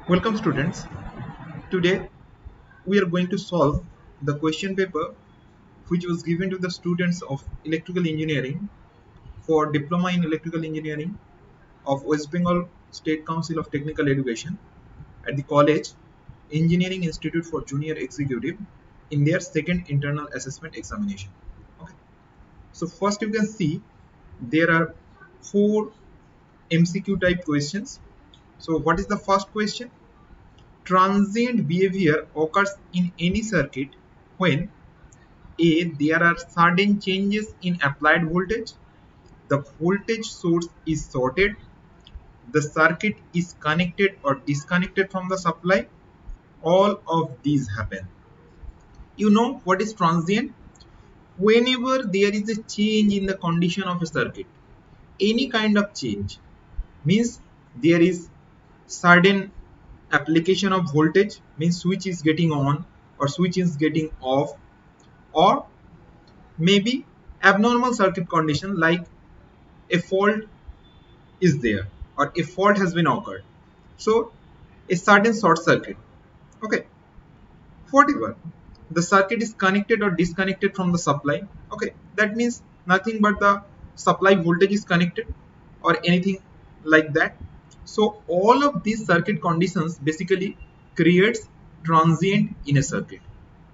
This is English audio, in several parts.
Welcome students. Today we are going to solve the question paper which was given to the students of electrical engineering for diploma in electrical engineering of West Bengal State Council of Technical Education at the college Engineering Institute for Junior Executive in their second internal assessment examination. Okay. So first you can see there are four MCQ type questions. So what is the first question? Transient behavior occurs in any circuit when A. There are sudden changes in applied voltage, the voltage source is shorted, the circuit is connected or disconnected from the supply. All of these happen. You know what is transient? Whenever there is a change in the condition of a circuit, any kind of change means there is sudden application of voltage, means switch is getting on or switch is getting off, or maybe abnormal circuit condition like a fault is there or a fault has been occurred, so a sudden short circuit. Okay, whatever, the circuit is connected or disconnected from the supply. Okay, that means nothing but the supply voltage is connected or anything like that. So all of these circuit conditions basically creates transient in a circuit.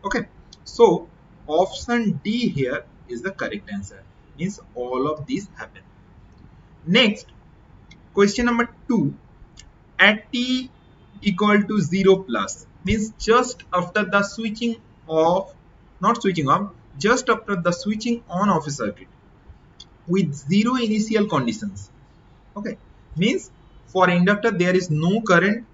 Okay, so option D here is the correct answer, means all of these happen. Next, question number 2, at t equal to 0 plus, means just after the switching off, not switching off, just after the switching on of a circuit with zero initial conditions. Okay, means for inductor there is no current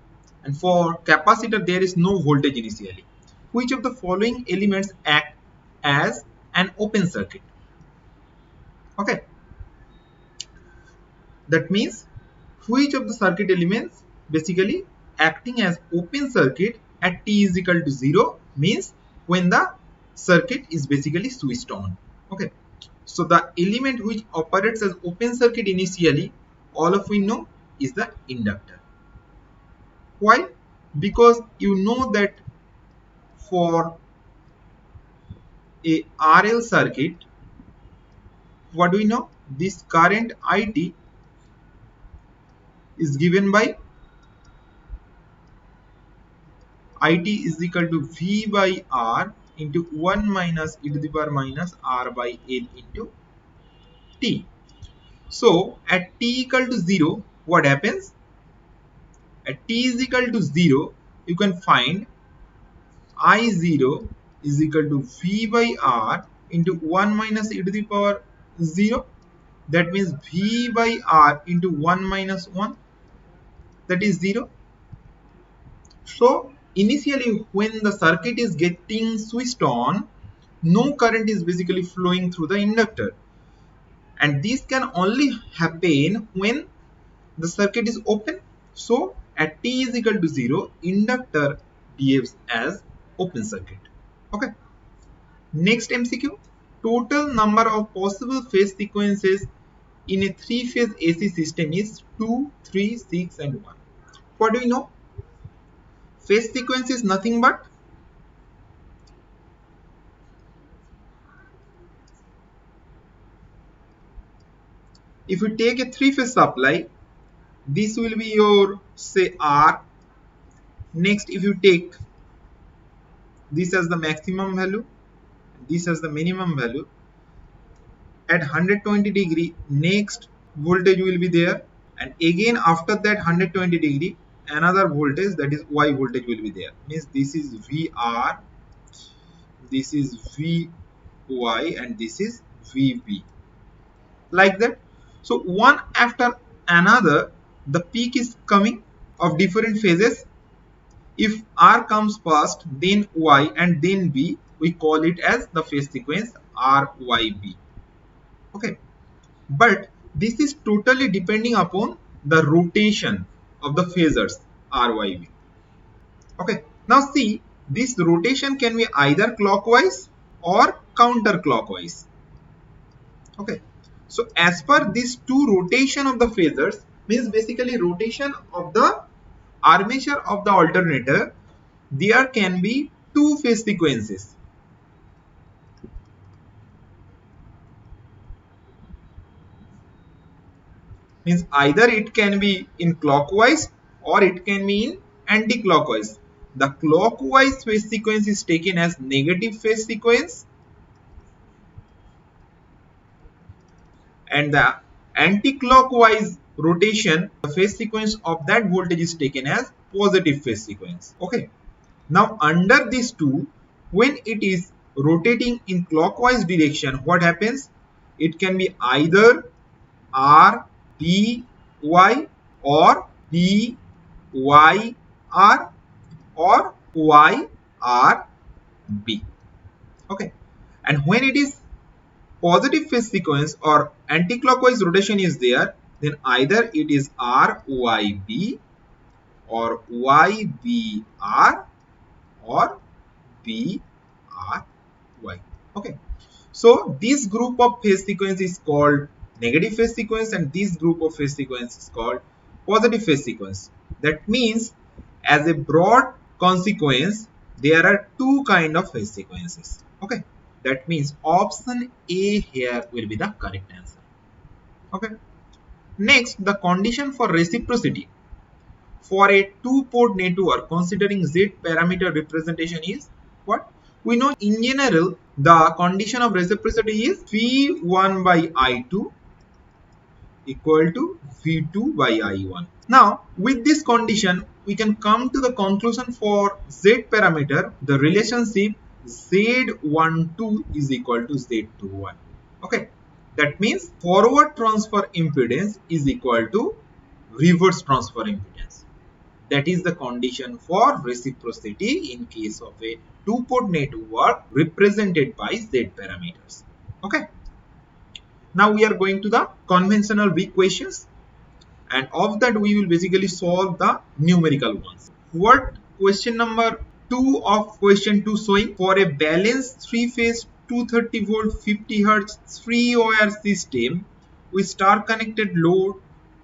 and for capacitor there is no voltage initially. Which of the following elements act as an open circuit? Okay, that means which of the circuit elements basically acting as open circuit at t is equal to 0, means when the circuit is basically switched on. Okay, so the element which operates as open circuit initially, all of we know, is the inductor. Why? Because you know that for a RL circuit, what do we know? This current IT is given by IT is equal to V by R into 1 minus e to the power minus R by L into T. So at t equal to 0, what happens? At t is equal to 0, you can find I0 is equal to V by R into 1 minus e to the power 0. That means V by R into 1 minus 1, that is 0. So initially when the circuit is getting switched on, no current is basically flowing through the inductor, and this can only happen when the circuit is open. So at t is equal to 0, inductor behaves as open circuit. Okay, next MCQ, total number of possible phase sequences in a three-phase AC system is 2, 3, 6 and 1. What do we know? Phase sequence is nothing but if you take a three-phase supply, this will be your say R. Next, if you take this as the maximum value, this as the minimum value, at 120 degree next voltage will be there, and again after that 120 degree another voltage, that is Y voltage, will be there. Means this is VR, this is VY and this is VB, like that. So one after another the peak is coming of different phases. If R comes first, then Y and then B, we call it as the phase sequence RYB. Okay, but this is totally depending upon the rotation of the phasors RYB. Okay, now see, this rotation can be either clockwise or counterclockwise. Okay, so as per these two rotation of the phasors, means basically rotation of the armature of the alternator, there can be two phase sequences. Means either it can be in clockwise or it can be in anti-clockwise. The clockwise phase sequence is taken as negative phase sequence, and the anti-clockwise rotation, the phase sequence of that voltage is taken as positive phase sequence. Okay. Now under these two, when it is rotating in clockwise direction, what happens? It can be either R D Y or D Y R or Y R B. Okay. And when it is positive phase sequence or anti-clockwise rotation is there, then either it is R Y B or Y B R or B R Y. Okay. So this group of phase sequence is called negative phase sequence, and this group of phase sequence is called positive phase sequence. That means as a broad consequence, there are two kind of phase sequences. Okay. That means option A here will be the correct answer. Okay. Next, the condition for reciprocity for a two-port network considering Z parameter representation is what? We know in general the condition of reciprocity is V1 by I2 equal to V2 by I1. Now with this condition we can come to the conclusion for Z parameter, the relationship Z12 is equal to Z21. Okay, that means forward transfer impedance is equal to reverse transfer impedance. That is the condition for reciprocity in case of a two-port network represented by Z parameters. Okay. Now we are going to the conventional weak questions, and of that we will basically solve the numerical ones. What question number 2 of question 2 showing? For a balanced 3-phase 230 volt 50 hertz 3-wire system with star connected load,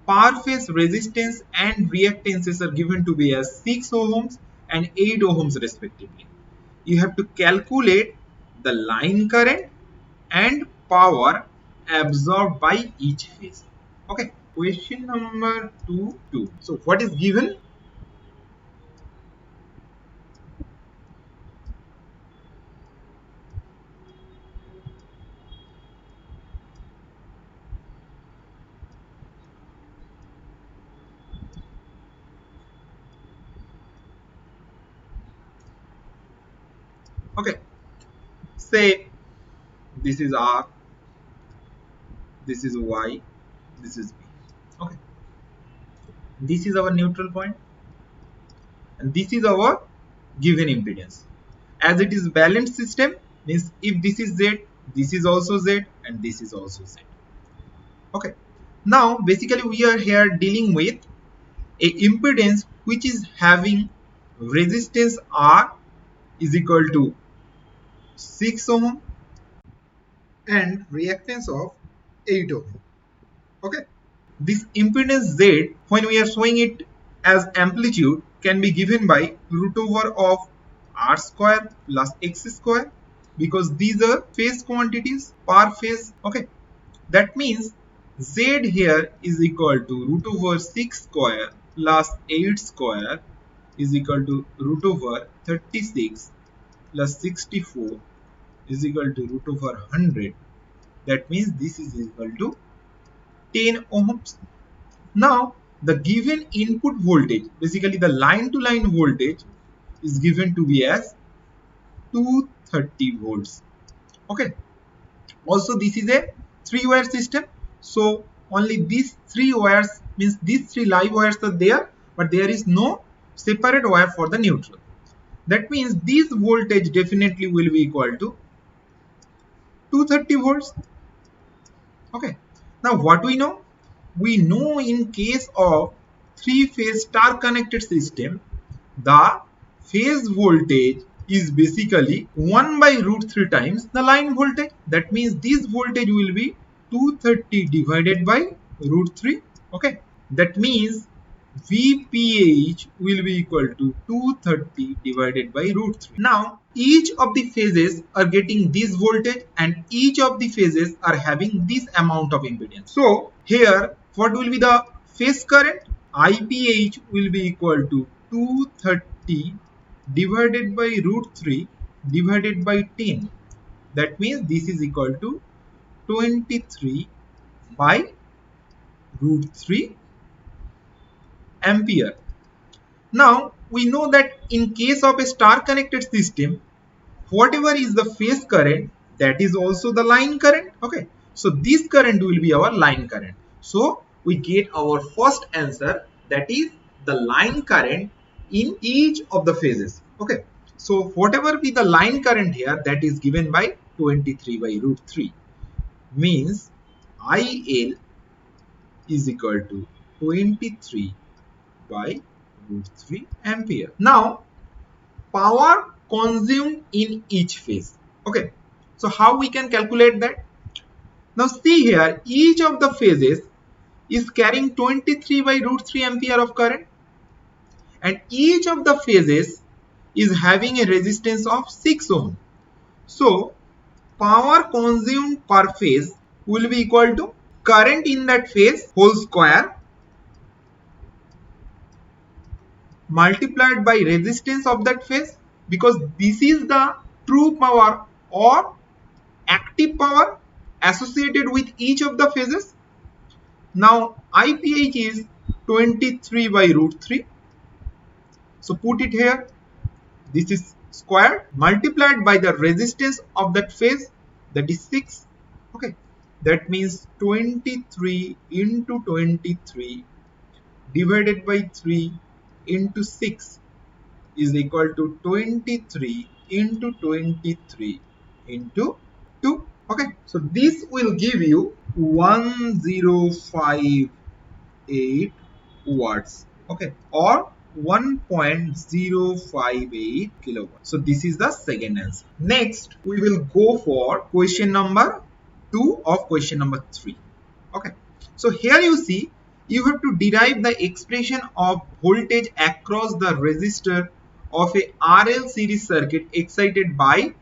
per phase resistance and reactances are given to be as 6 ohms and 8 ohms respectively. You have to calculate the line current and power absorbed by each phase. Okay, question number 2. So what is given? Okay, say this is R, this is Y, this is B. Okay, this is our neutral point and this is our given impedance. As it is balanced system, means if this is Z, this is also Z and this is also Z. Okay, now basically we are here dealing with a impedance which is having resistance R is equal to 6 ohm and reactance of 8 ohm. Okay, this impedance Z, when we are showing it as amplitude, can be given by root over of R square plus X square, because these are phase quantities per phase. Okay, that means Z here is equal to root over 6 square plus 8 square is equal to root over 36 plus 64 is equal to root over 100. That means this is equal to 10 ohms. Now the given input voltage, basically the line to line voltage, is given to be as 230 volts. Okay, also this is a 3-wire system, so only these 3 wires, means these 3 live wires are there, but there is no separate wire for the neutral. That means this voltage definitely will be equal to 230 volts. Okay, now what we know? We know in case of 3-phase star connected system, the phase voltage is basically 1 by root 3 times the line voltage. That means this voltage will be 230 divided by root 3. Okay, that means Vph will be equal to 230 divided by root 3. Now each of the phases are getting this voltage and each of the phases are having this amount of impedance. So here what will be the phase current? Iph will be equal to 230 divided by root 3 divided by 10. That means this is equal to 23 by root 3 ampere. Now we know that in case of a star connected system, whatever is the phase current, that is also the line current. Okay, so this current will be our line current. So we get our first answer, that is the line current in each of the phases. Okay, so whatever be the line current here, that is given by 23 by root 3, means IL is equal to 23 by root 3 ampere. Now power consumed in each phase. Okay, so how we can calculate that? Now see here, each of the phases is carrying 23 by root 3 ampere of current, and each of the phases is having a resistance of 6 ohm. So power consumed per phase will be equal to current in that phase whole square multiplied by resistance of that phase, because this is the true power or active power associated with each of the phases. Now IPH is 23 by root 3. So put it here. This is squared multiplied by the resistance of that phase, that is 6. Okay, that means 23 into 23 divided by 3 into 6 is equal to 23 into 23 into 2. Okay, so this will give you 1058 watts. Okay, or 1.058 kilowatts. So this is the second answer. Next we will go for question number 2 of question number 3. Okay, so here you see you have to derive the expression of voltage across the resistor of a RL series circuit excited by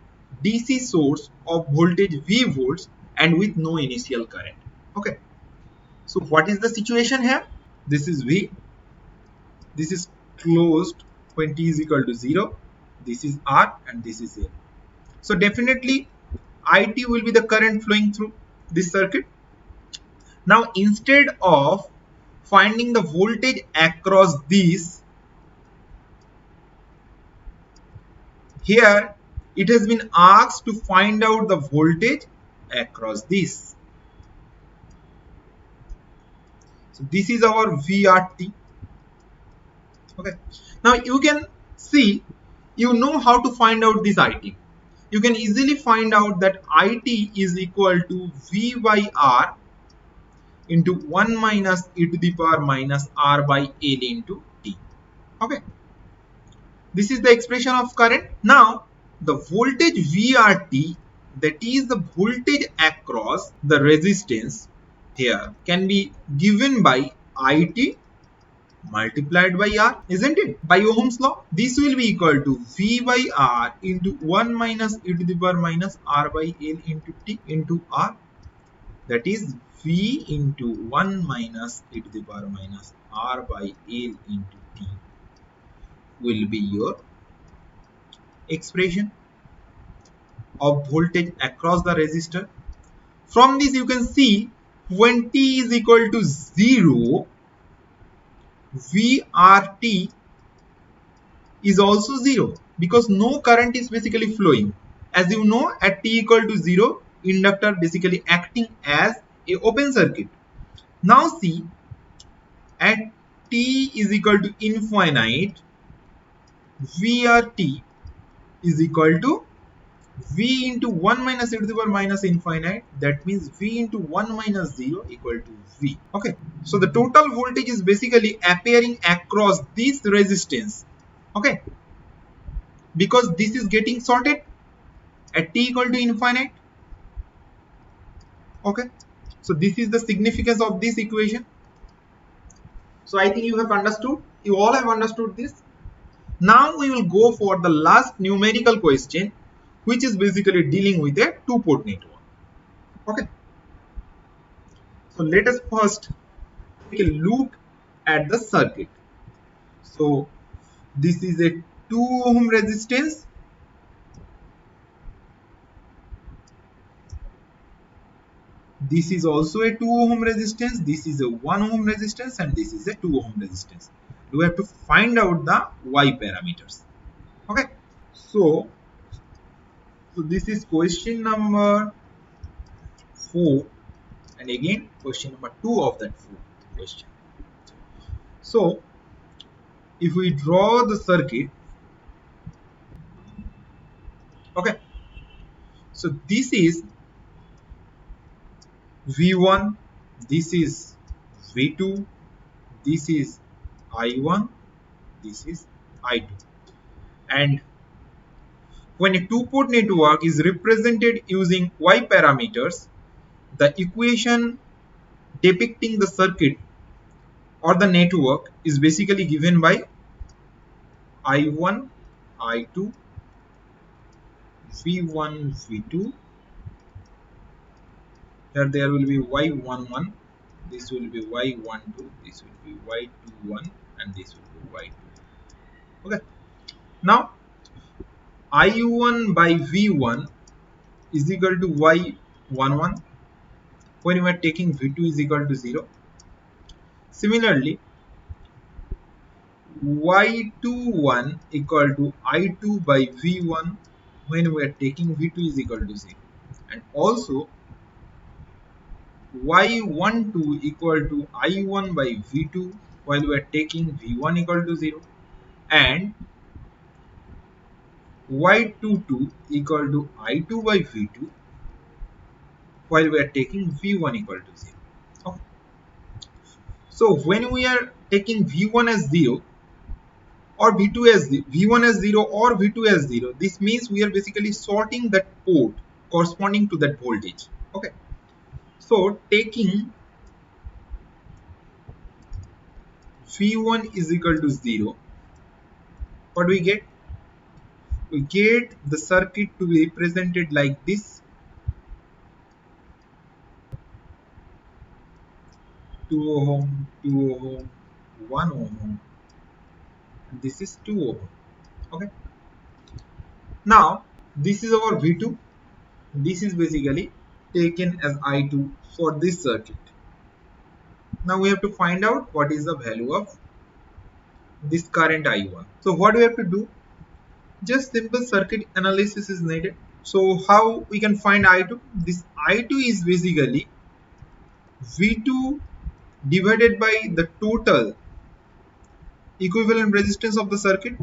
DC source of voltage V volts and with no initial current. Okay, so what is the situation here? This is V, this is closed when t is equal to 0, this is R and this is L. So definitely IT will be the current flowing through this circuit. Now instead of finding the voltage across these, here it has been asked to find out the voltage across this. So this is our VRT. Okay, now you can see, you know how to find out this IT. You can easily find out that IT is equal to V by R into 1 minus e to the power minus R by L into T. Okay, this is the expression of current. Now the voltage VRT, that is the voltage across the resistance, here can be given by IT multiplied by R, isn't it? By Ohm's law, this will be equal to V by R into 1 minus e to the power minus R by L into T into R. That is V into 1 minus e to the power minus R by L into T will be your expression of voltage across the resistor. From this you can see, when t is equal to 0, VRT is also 0 because no current is basically flowing. As you know, at t equal to 0, inductor basically acting as a open circuit. Now see, at t is equal to infinite, VRT is equal to V into 1 minus e to the power minus infinite. That means V into 1 minus 0 equal to V. Okay, so the total voltage is basically appearing across this resistance. Okay, because this is getting sorted at t equal to infinite. Okay, so this is the significance of this equation. So I think you have understood. You all have understood this. Now we will go for the last numerical question, which is basically dealing with a two-port network. Okay. So let us first take a look at the circuit. So this is a 2 ohm resistance. This is also a 2 ohm resistance. This is a 1 ohm resistance, and this is a 2 ohm resistance. We have to find out the Y parameters. Okay. So this is question number 4, and again question number 2 of that 4 question. So if we draw the circuit, okay, so this is V1, this is V2, this is I1, this is I2. And when a two-port network is represented using Y parameters, the equation depicting the circuit or the network is basically given by I1, I2, V1, V2. Here there will be Y11, this will be Y12, this will be Y21, and this will be Y2. Okay. Now I1 by V1 is equal to Y11 when we are taking V2 is equal to 0. Similarly, Y21 equal to I2 by V1 when we are taking V2 is equal to 0. And also Y12 equal to I1 by V2 while we are taking V1 equal to 0. And Y22 equal to I2 by V2 while we are taking V1 equal to 0. Okay. So when we are taking V1 as 0 or V2 as V1 as 0 or V2 as 0, this means we are basically sorting that port corresponding to that voltage. Okay. So taking V1 is equal to 0, what do we get? We get the circuit to be represented like this: 2 ohm, 2 ohm, 1 ohm, and this is 2 ohm. Okay. Now this is our V2. This is basically taken as I2 for this circuit. Now we have to find out what is the value of this current I1. So what we have to do? Just simple circuit analysis is needed. So how we can find I2? This I2 is basically V2 divided by the total equivalent resistance of the circuit.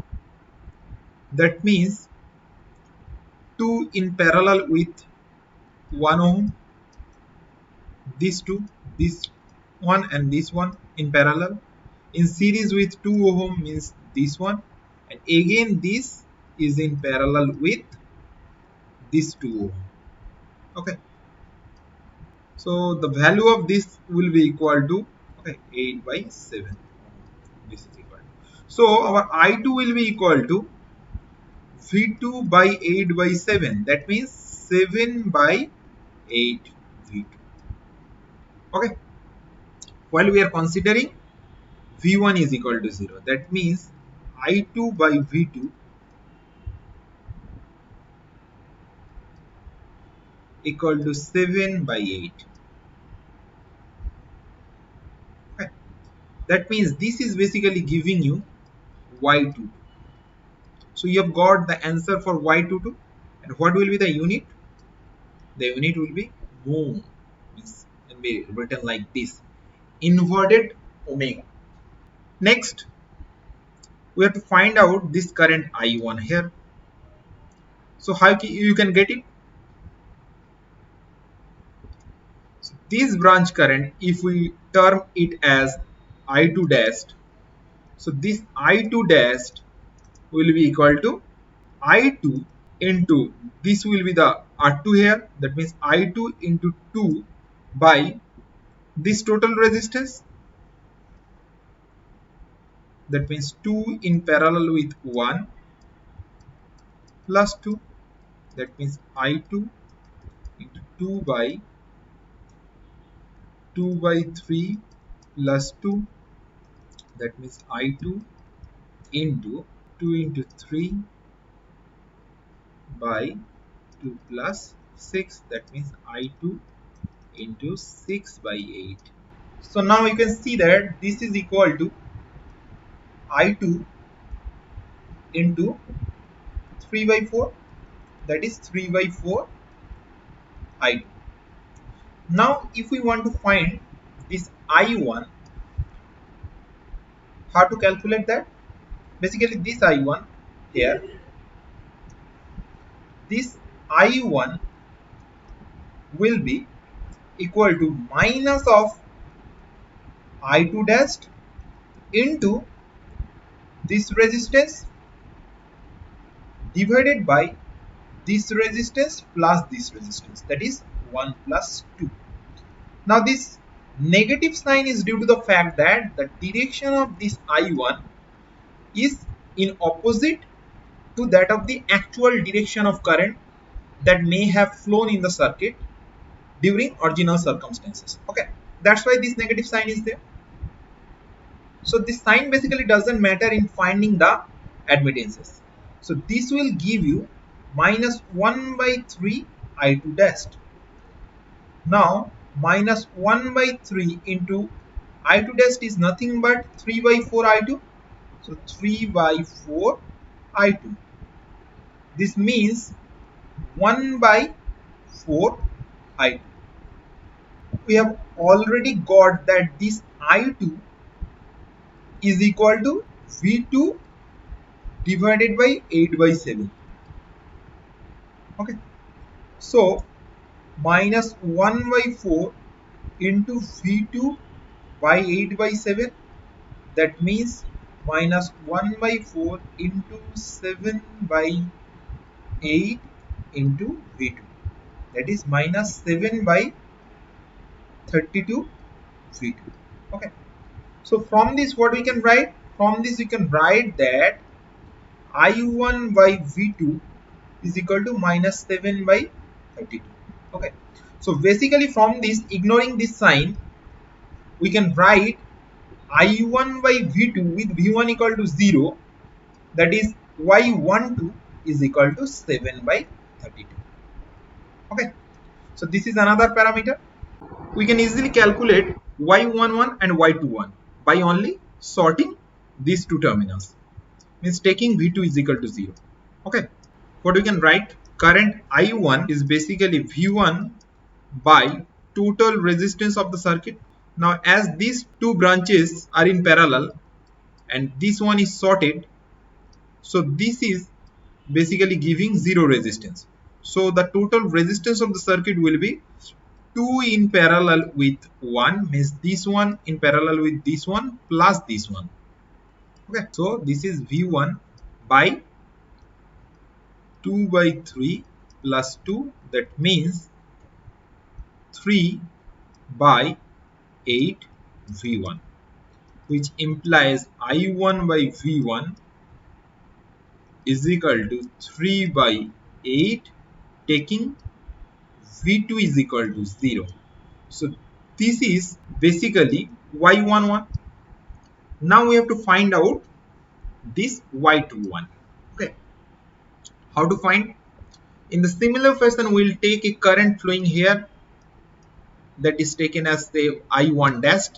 That means 2 in parallel with 1 ohm, these two, this one and this one in parallel, in series with 2 ohm means this one, and again this is in parallel with this 2 ohm. Okay. So the value of this will be equal to, okay, 8 by 7. This is equal to. So our I2 will be equal to V2 by 8 by 7. That means 7 by 8 V2. Okay. While we are considering V1 is equal to 0. That means I2 by V2 equal to 7 by 8. Okay. That means this is basically giving you Y22. So you have got the answer for Y22. And what will be the unit? The unit will be ohm. It can be written like this: inverted omega. Next, we have to find out this current I1 here. So how you can get it? So this branch current, if we term it as I2 dashed, so this I2 dashed will be equal to I2 into, this will be the R2 here, that means I2 into 2 by this total resistance. that means 2 in parallel with 1 plus 2, that means I2 into 2 by 3 plus 2, that means I2 into 2 into 3 by 2 plus 6, that means I2 into 6 by 8. So now you can see that this is equal to I2 into 3 by 4, that is 3 by 4 I2. Now if we want to find this I1, how to calculate that? Basically this I1 here, this I1 will be equal to minus of I2 dash into this resistance divided by this resistance plus this resistance, that is 1 plus 2. Now this negative sign is due to the fact that the direction of this I1 is in opposite to that of the actual direction of current that may have flown in the circuit during original circumstances. Okay, that's why this negative sign is there. So this sign basically doesn't matter in finding the admittances. So this will give you minus 1 by 3 I2 dash. Now minus 1 by 3 into I2 dash is nothing but 3 by 4 I2. So 3 by 4 I2. This means 1 by 4 I2. We have already got that this I2 is equal to V2 divided by 8 by 7. Okay. So minus 1 by 4 into V2 by 8 by 7, that means minus 1 by 4 into 7 by 8 into V2, that is minus 7 by 32 V2. Okay, so from this what we can write? From this we can write that I1 by V2 is equal to minus 7 by 32. Okay, so basically from this, ignoring this sign, we can write I1 by V2 with V1 equal to 0, that is Y12 is equal to 7 by 32. Okay, so this is another parameter. We can easily calculate Y11 and Y21 by only sorting these two terminals, means taking V2 is equal to 0. Okay, what we can write? Current I1 is basically V1 by total resistance of the circuit. Now as these two branches are in parallel and this one is sorted, so this is basically giving zero resistance. So the total resistance of the circuit will be 2 in parallel with 1, means this one in parallel with this one plus this one. Okay, so this is V1 by 2 by 3 plus 2, that means 3 by 8 V1, which implies I1 by V1 is equal to 3 by 8, taking V2 is equal to 0. So this is basically Y11. Now we have to find out this Y21. Okay, how to find? In the similar fashion, we will take a current flowing here that is taken as the I1 dash.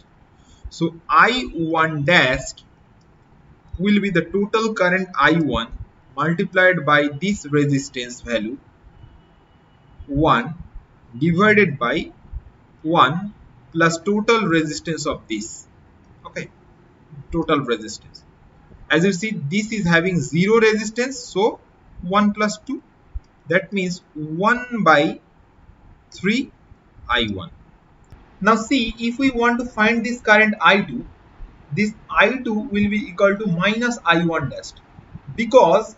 So I1 dash will be the total current I1 multiplied by this resistance value 1 divided by 1 plus total resistance of this. Okay, total resistance. As you see, this is having 0 resistance, so 1 plus 2, that means 1 by 3 I1. Now see, if we want to find this current I2, this I2 will be equal to minus I1 dash, because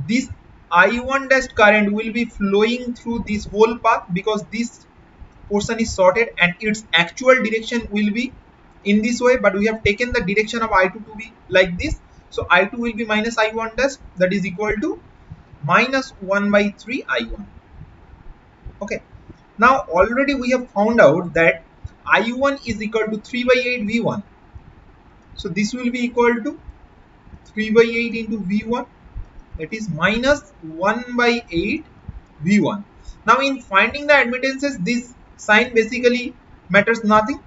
this I1 dash current will be flowing through this whole path, because this portion is sorted and its actual direction will be in this way, but we have taken the direction of I2 to be like this. So I2 will be minus I1 dash, that is equal to minus 1 by 3 I1. Okay, now already we have found out that I1 is equal to 3 by 8 V1. So this will be equal to 3 by 8 into V1, that is minus 1 by 8 V1. Now in finding the admittances, this sign basically matters nothing.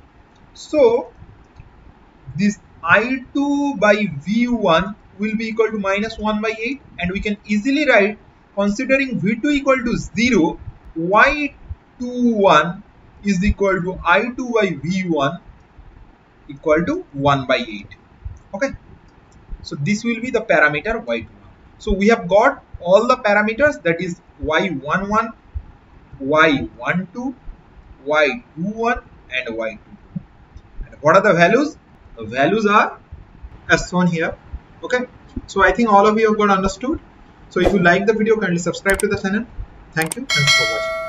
So this I2 by V1 will be equal to minus 1 by 8, and we can easily write, considering V2 equal to 0, Y21 is equal to I2 by V1 equal to 1 by 8. Okay, so this will be the parameter Y21. So we have got all the parameters, that is Y11, Y12, Y21 and Y22. And what are the values? The values are as shown here. Okay, so I think all of you have got understood. So if you like the video, kindly subscribe to the channel. Thank you. Thanks for watching.